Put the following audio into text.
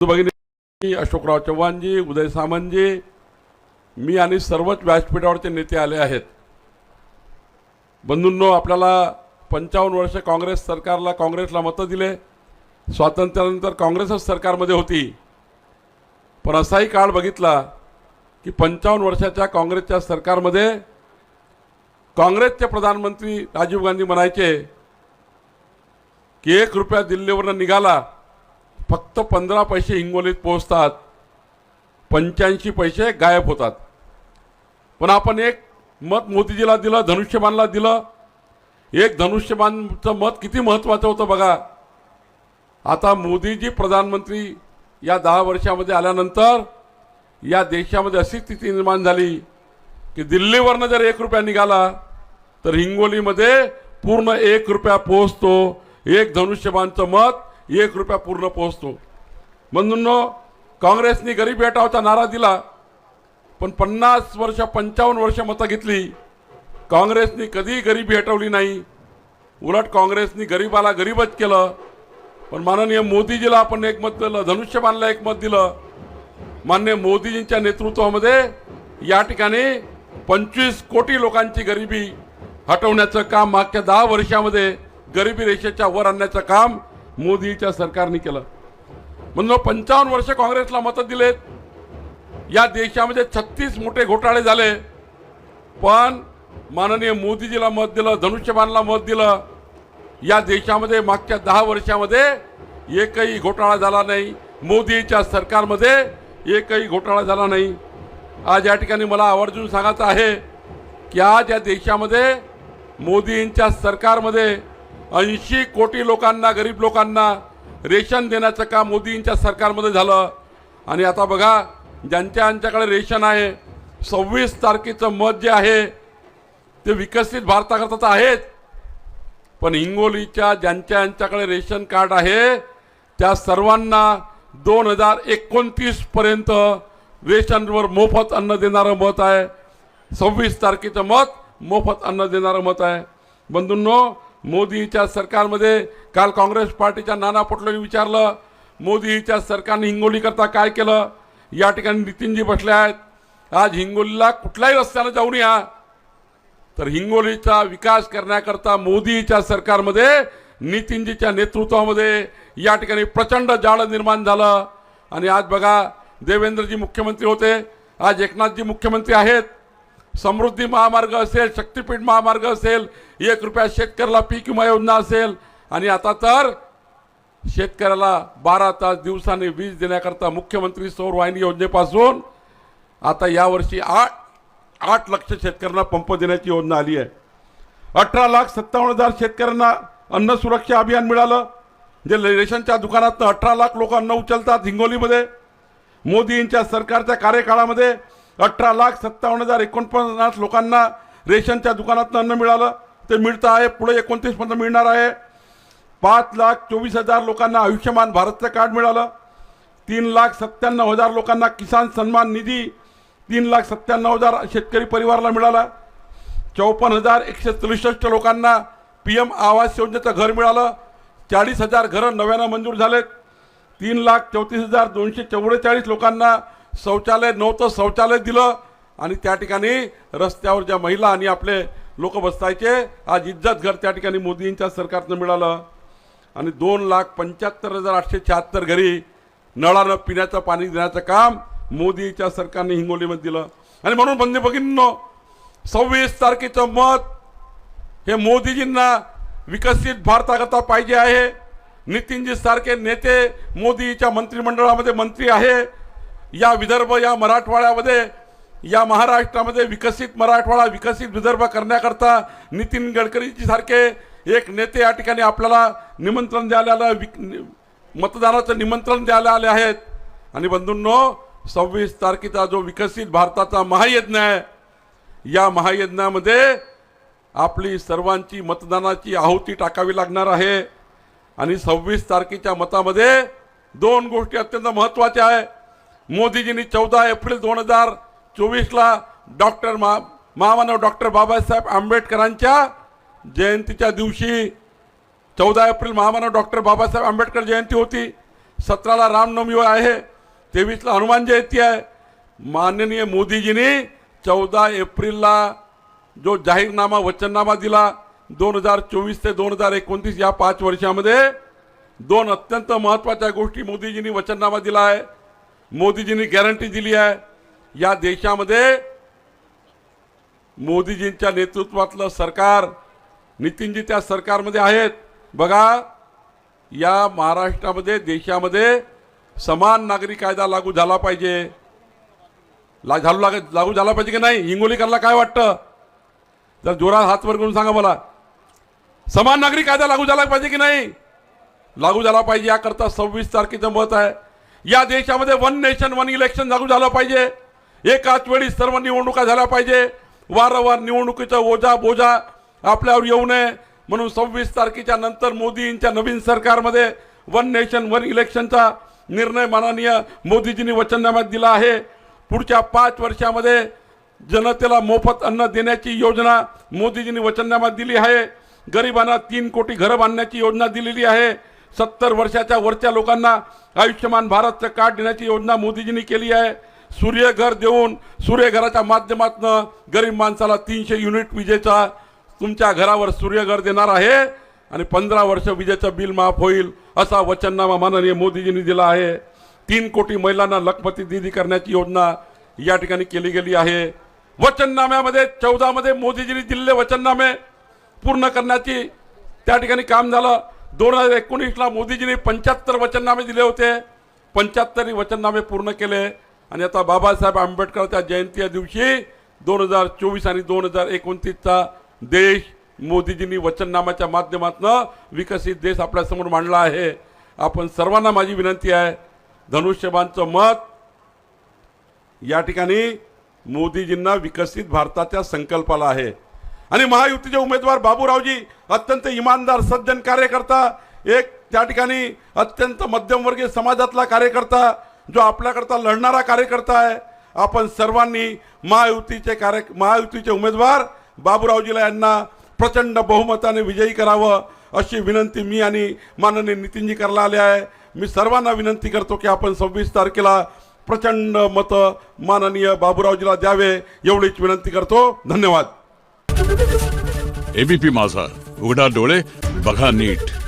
भगिनी अशोकराव चव्हाणजी, उदय सामंतजी, मी आणि सर्वच व्यासपीठावरचे नेते आले आहेत. बंधूंनो, आपल्याला 55 वर्ष काँग्रेस सरकारला काँग्रेसला मतं दिले. स्वातंत्र्यानंतर काँग्रेसच सरकारमध्ये होती. पण असाही काळ बघितला की 55 वर्षाच्या काँग्रेसच्या सरकारमध्ये काँग्रेसचे प्रधानमंत्री राजीव गांधी म्हणायचे की 1 रुपया दिल्लीवरून निघाला फक्त 15 पैसे हिंगोलीत पोहोचतात, 85 पैसे गायब होतात. पण आपण एक मत मोदीजीला दिलं, धनुष्यबाणला दिलं. एक धनुष्यबाणचं मत किती महत्त्वाचं होतं बघा. आता मोदीजी प्रधानमंत्री या 10 वर्षामध्ये आल्यानंतर या देशामध्ये अशी स्थिती निर्माण झाली की दिल्लीवरनं जर 1 रुपया निघाला तर हिंगोलीमध्ये पूर्ण 1 रुपया पोहोचतो. एक धनुष्यबाणचं मत 1 रुपया पूर्ण पोहोचतो. म्हणून काँग्रेसने गरीबी हटावचा नारा दिला, पण 50 वर्ष 55 वर्ष मतं घेतली. काँग्रेसने कधी गरिबी हटवली नाही. उलट काँग्रेसने गरीबाला गरीबच केलं. पण माननीय मोदीजीला आपण एक मत दिलं, धनुष्यबाणला एक मत दिलं. माननीय मोदीजींच्या नेतृत्वामध्ये या ठिकाणी 25 कोटी लोकांची गरिबी हटवण्याचं काम मागच्या 10 वर्षामध्ये गरिबी रेषेच्या वर आणण्याचं काम मोदीच्या सरकारने केलं. म्हणून 55 वर्ष काँग्रेसला मतं दिलेत. या देशामध्ये 36 मोठे घोटाळे झाले, पण माननीय मोदीजीला मत दिलं, धनुष्यबाणला मत दिलं. या देशामध्ये मागच्या 10 वर्षामध्ये एकही घोटाळा झाला नाही. मोदीच्या सरकारमध्ये एकही घोटाळा झाला नाही. आज या ठिकाणी मला आवर्जून सांगायचं आहे की आज या देशामध्ये मोदींच्या सरकारमध्ये 80 कोटी लोकांना, गरीब लोकांना रेशन देण्याचं काम मोदींच्या सरकारमध्ये झालं. आणि आता बघा, ज्यांच्याकडे रेशन आहे, 26 तारखेचं मत जे आहे ते विकसित भारताकरता आहेच, पण हिंगोलीच्या ज्यांच्याकडे रेशन कार्ड आहे त्या सर्वांना 2029 पर्यंत रेशनवर मोफत अन्न देणारं मत आहे. 26 तारखेचं मत मोफत अन्न देणारं मत आहे. बंधूंनो, मोदीच्या सरकारमध्ये काल काँग्रेस पार्टीच्या नाना पटोलेंनी विचारलं, मोदीच्या सरकारने हिंगोलीकरता काय केलं. या ठिकाणी नितीनजी बसले आहेत. आज हिंगोलीला कुठल्याही रस्त्यानं जाऊन या, तर हिंगोलीचा विकास करण्याकरता मोदीच्या सरकारमध्ये नितीनजीच्या नेतृत्वामध्ये या ठिकाणी प्रचंड जाळं निर्माण झालं. आणि आज बघा, देवेंद्रजी मुख्यमंत्री होते, आज एकनाथजी मुख्यमंत्री आहेत. समृद्धी महामार्ग असेल, शक्तीपीठ महामार्ग असेल, 1 रुपया शेतकऱ्याला पीक विमा योजना असेल, आणि आता तर शेतकऱ्याला 12 तास दिवसाने वीज देण्याकरता मुख्यमंत्री सौर वाहिनी योजनेपासून आता यावर्षी 8 लाख शेतकऱ्यांना पंप देण्याची योजना आली आहे. 18,57,000 शेतकऱ्यांना अन्न सुरक्षा अभियान मिळालं. जे रेशनच्या दुकानात 18 लाख लोक अन्न उचलतात हिंगोलीमध्ये. मोदींच्या सरकारच्या कार्यकाळामध्ये 18,57,049 लोकांना रेशनच्या दुकानात अन्न मिळालं. ते मिळतं आहे, पुढे 29 पर्यंत मिळणार आहे. 5,24,000 लोकांना आयुष्यमान भारतचं कार्ड मिळालं. 3,97,000 लोकांना किसान सन्मान निधी, 3,97,000 शेतकरी परिवाराला मिळाला. 54,163 लोकांना PM आवास योजनेचं घर मिळालं. 40,000 घरं नव्यानं मंजूर झालेत. 3,34,244 लोकांना शौचालय नव्हतं, शौचालय दिलं. आणि त्या ठिकाणी रस्त्यावर ज्या महिला आणि आपले लोक बसायचे, आज इज्जत घर त्या ठिकाणी मोदींच्या सरकारनं मिळालं. आणि 2,75,876 घरी नळानं पिण्याचं पाणी देण्याचं काम मोदीच्या सरकारने हिंगोलीमध्ये दिलं. आणि म्हणून बंधू भगिनींनो, 26 तारखेचं मत हे मोदीजींना विकसित भारताकरता पाहिजे आहे. नितीनजी सारखे नेते मोदीच्या मंत्रिमंडळामध्ये मंत्री आहे. या विदर्भ, या मराठवाड्यामध्ये, या महाराष्ट्रामध्ये विकसित मराठवाडा, विकसित विदर्भ करण्याकरता नितीन गडकरीजी सारखे एक नेते या ठिकाणी आपल्याला निमंत्रण द्यायला मतदानाचं निमंत्रण द्यायला आले आहेत. आणि बंधूंनो, 26 तारखेचा जो विकसित भारताचा महायज्ञ आहे, या महायज्ञामध्ये आपली सर्वांची मतदानाची आहुती टाकावी लागणार आहे. आणि 26 तारखेच्या मतामध्ये 2 गोष्टी अत्यंत महत्त्वाच्या आहे. मोदीजींनी 14 एप्रिल 2024ला महामानव डॉक्टर बाबासाहेब आंबेडकरांच्या जयंतीच्या दिवशी 14 एप्रिल महामानव डॉक्टर बाबासाहेब आंबेडकर जयंती होती. 17ला रामनवमी आहे, 23ला हनुमान जयंती आहे. माननीय मोदीजींनी 14 एप्रिलला जो जाहीरनामा वचननामा दिला 2024 ते 2029 या 5 वर्षामध्ये 2 अत्यंत महत्त्वाच्या गोष्टी मोदीजींनी वचननामा दिला आहे. मोदीजींनी गॅरंटी दिली आहे. या देशामध्ये मोदीजींच्या नेतृत्वातलं सरकार, नितीनजी त्या सरकारमध्ये आहेत. बघा, या महाराष्ट्रामध्ये देशामध्ये समान नागरी कायदा लागू झाला पाहिजे. लागू झाला पाहिजे की नाही? हिंगोलीकरला काय वाटतं? जर जोरात हात वर करून सांगा मला. समान नागरी कायदा लागू झाला पाहिजे की नाही? लागू झाला पाहिजे. याकरता 26 तारखेचं मत आहे. या देशामध्ये 1 नेशन 1 इलेक्शन लागू झालं पाहिजे. एकाच वेळी सर्व निवडणुका झाल्या पाहिजे. वारंवार निवडणुकीचा ओझा बोझा आपल्यावर येऊ नये म्हणून 26 तारखेच्या नंतर मोदींच्या नवीन सरकारमध्ये 1 नेशन 1 इलेक्शनचा निर्णय माननीय मोदीजींनी वचननाम्यात दिला आहे. पुढच्या 5 वर्षामध्ये जनतेला मोफत अन्न देण्याची योजना मोदीजींनी वचननाम्यात दिली आहे. गरिबांना 3 कोटी घरं बांधण्याची योजना दिलेली आहे. 70 वर्षाच्या वरच्या लोकांना आयुष्यमान भारतचं कार्ड देण्याची योजना मोदीजींनी केली आहे. सूर्यघर देऊन सूर्यघराच्या माध्यमातून गरीब माणसाला 300 युनिट विजेचा तुमच्या घरावर सूर्यघर देणार आहे आणि 15 वर्ष विजेचं बिल माफ होईल असा वचननामा माननीय मोदीजींनी दिला आहे. 3 कोटी महिलांना लखपती दीदी करण्याची योजना या ठिकाणी केली गेली आहे. वचननाम्यामध्ये 14 मध्ये मोदीजींनी दिलेले वचननामे पूर्ण करण्याची त्या ठिकाणी काम झालं. 2019ला मोदीजींनी 75 वचननामे दिले होते. 75 वचननामे पूर्ण केले आणि आता बाबासाहेब आंबेडकरच्या जयंती दिवशी 2024 आणि 2029चा देश मोदीजींनी वचननाम्याच्या माध्यमातून विकसित देश आपल्या समोर मांडला आहे. आपण सर्वांना माझी विनंती आहे, धनुष्यबाणचं मत या ठिकाणी मोदीजींना विकसित भारताच्या संकल्पाला आहे. आणि महायुतीचे उमेदवार बाबूरावजी अत्यंत इमानदार सज्जन कार्यकर्ता, एक त्या ठिकाणी अत्यंत मध्यमवर्गीय समाजातला कार्यकर्ता, जो आपल्याकरता लढणारा कार्यकर्ता आहे. आपण सर्वांनी महायुतीचे उमेदवार बाबूरावजीला यांना प्रचंड बहुमताने विजयी करावं अशी विनंती मी आणि माननीय नितीनजी करायला आले आहे. मी सर्वांना विनंती करतो की आपण 26 तारखेला प्रचंड मतं माननीय बाबूरावजीला द्यावे एवढीच विनंती करतो. धन्यवाद. एबीपी माझा, उघडा डोळे बघा नीट.